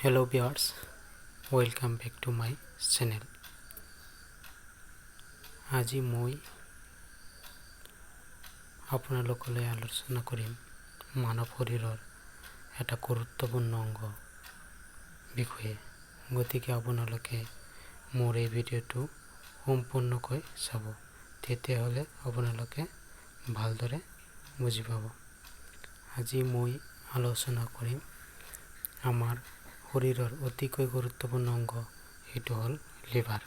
Hello viewers, welcome back to my channel. আজি মই আপোনালোকলৈ আলোচনা কৰিম মানৱ শৰীৰৰ এটা গুৰুত্বপূৰ্ণ অংগ বিষয়ে। গতিকে আপোনালোকে মোৰ এই ভিডিঅ'টো সম্পূৰ্ণকৈ চাব, তেতিয়াহ'লে আপোনালোকে ভালদৰে বুজি পাব। আজি মই আলোচনা কৰিম আমাৰ শৰীৰৰ অতিকৈ গুৰুত্বপূৰ্ণ অংগ, সেইটো হ'ল লিভাৰ।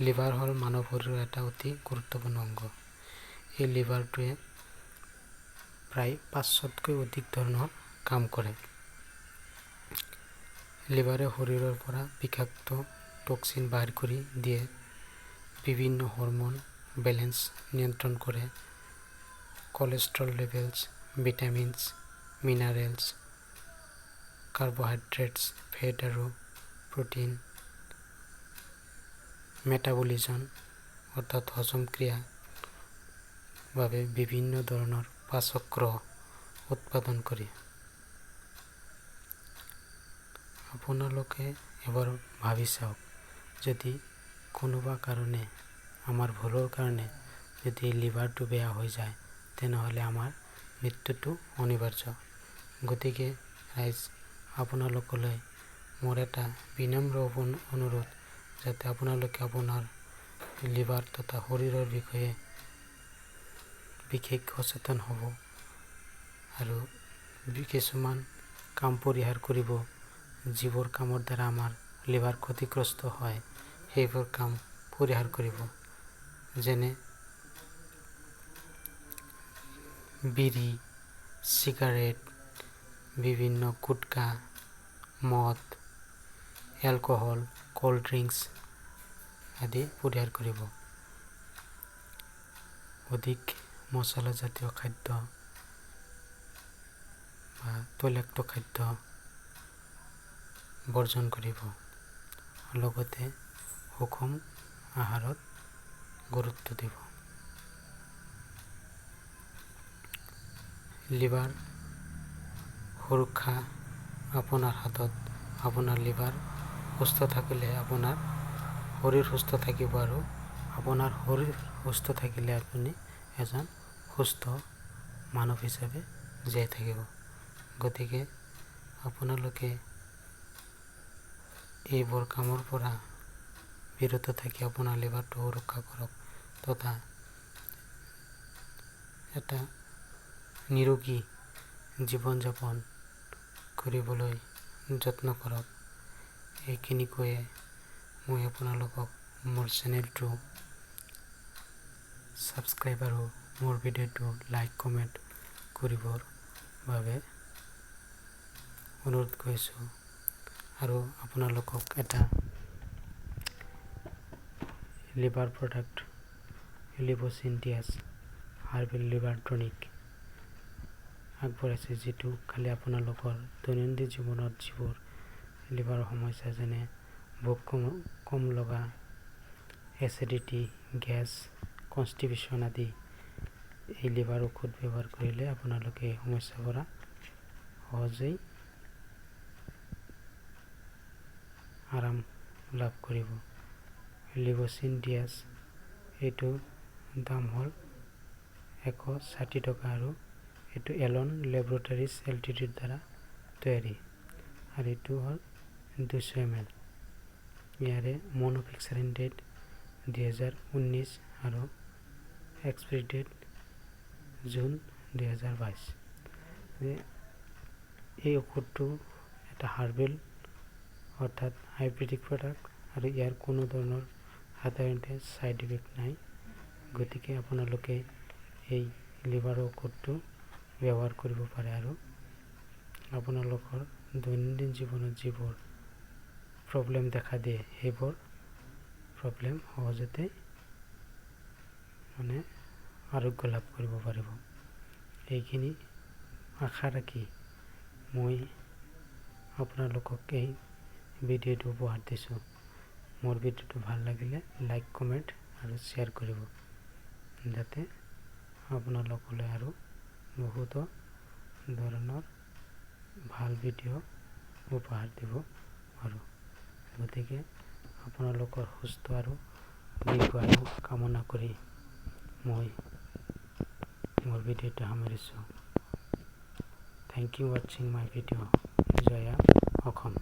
লিভাৰ হ'ল মানৱ শৰীৰৰ এটা অতি গুৰুত্বপূৰ্ণ অংগ। এই লিভাৰটোৱে প্ৰায় 500তকৈ অধিক ধৰণৰ কাম কৰে। লিভাৰে শৰীৰৰ পৰা বিষাক্ত টক্সিন বাহিৰ কৰি দিয়ে, বিভিন্ন হৰম'ন বেলেন্স নিয়ন্ত্ৰণ কৰে, cholesterol levels, vitamins, minerals, carbohydrates, fat আৰু প্ৰটিন, মেটাবলিজম অৰ্থাৎ হজম ক্ৰিয়াৰ বাবে বিভিন্ন ধৰণৰ পাচক্ৰহ উৎপাদন কৰে। আপোনালোকে এবাৰ ভাবি চাওক, যদি কোনোবা কাৰণে আমাৰ ভুলৰ কাৰণে যদি লিভাৰটো বেয়া হৈ যায়, তেনেহ'লে আমাৰ মৃত্যুটো অনিবাৰ্য। গতিকে ৰাইজ, আপোনালোকলৈ মোৰ এটা বিনম্ৰ অনুৰোধ, যাতে আপোনালোকে আপোনাৰ লিভাৰ তথা শৰীৰৰ বিষয়ে বিশেষ সচেতন হ'ব আৰু কিছুমান কাম পৰিহাৰ কৰিব, যিবোৰ কামৰ দ্বাৰা আমাৰ লিভাৰ ক্ষতিগ্ৰস্ত হয়, সেইবোৰ কাম পৰিহাৰ কৰিব। যেনে বিড়ি, চিগাৰেট, বিভিন্ন গুটখা, মদ, এলকহল, কোল্ড ড্ৰিংকছ আদি পৰিহাৰ কৰিব। অধিক মছলাজাতীয় খাদ্য বা তৈলাক্ত খাদ্য বৰ্জন কৰিব। লগতে সুষম আহাৰত গুৰুত্ব দিব। লিভাৰ সুৰক্ষা আপোনাৰ হাতত। আপোনাৰ লিভাৰ সুস্থ থাকিলে আপোনাৰ শৰীৰ সুস্থ থাকিব, আৰু আপোনাৰ শৰীৰ সুস্থ থাকিলে আপুনি এজন সুস্থ মানৱ হিচাপে জীয়াই থাকিব। গতিকে আপোনালোকে এইবোৰ কামৰ পৰা বিৰত থাকি আপোনাৰ লিভাৰটো সুৰক্ষা কৰক, তথা এটা নিৰোগী জীৱন যাপন কৰিবলৈ যত্ন কৰক। এইখিনি কৈয়ে মই আপোনালোকক মোৰ চেনেলটো ছাবস্ক্ৰাইব আৰু মোৰ ভিডিঅ'টো লাইক কমেণ্ট কৰিবৰ বাবে অনুৰোধ কৰিছোঁ। আৰু আপোনালোকক এটা লিভাৰ প্ৰডাক্ট লিভোচিনটিয়াছ হাৰ্বেল লিভাৰ টনিক আগবঢ়াইছে, যিটো খালি আপোনালোকৰ দৈনন্দিন জীৱনত যিবোৰ লিভাৰৰ সমস্যা, যেনে ভোক কম লগা, এচিডিটি, গেছ, কনষ্টিপেশ্যন আদি, এই লিভাৰ ঔষধ ব্যৱহাৰ কৰিলে আপোনালোকে এই সমস্যাৰ পৰা সহজেই আৰাম লাভ কৰিব। লিভোচিনটিয়াছ, এইটো দাম হ'ল 160 টকা, আৰু এইটো এলন লেবৰেটৰীজ এলটিডিৰ দ্বাৰা তৈয়াৰী, আৰু এইটো হ'ল 200 ml। ইয়াৰে মেনুফেকচাৰিং ডেট 2019 আৰু এক্সপায়াৰী ডেট জুন 2022। এই ঔষধটো এটা হাৰ্বেল অৰ্থাৎ আয়ুৰ্বেদিক প্ৰডাক্ট, আৰু ইয়াৰ কোনো ধৰণৰ সাধাৰণতে ছাইড ইফেক্ট নাই। গতিকে আপোনালোকে এই লিভাৰ ঔষধটো ব্যৱহাৰ কৰিব পাৰে, আৰু আপোনালোকৰ দৈনন্দিন জীৱনত যিবোৰ প্ৰব্লেম দেখা দিয়ে, সেইবোৰ প্ৰব্লেম সহজতে আৰোগ্য লাভ কৰিব পাৰিব। এইখিনি আশা ৰাখি মই আপোনালোকক এই ভিডিঅ'টো উপহাৰ দিছোঁ। মোৰ ভিডিঅ'টো ভাল লাগিলে লাইক কমেণ্ট আৰু শ্বেয়াৰ কৰিব, যাতে আপোনালোকলৈ আৰু বহুতো ধৰণৰ ভাল ভিডিঅ' উপহাৰ দিব পাৰোঁ। গতিকে আপোনালোকৰ সুস্থ আৰু দীৰ্ঘ আয়ু কামনা কৰি মই মোৰ ভিডিঅ'টো সামৰিছোঁ। থ্যাংক ইউ ৱাচিং মাই ভিডিঅ'। জয় অসম।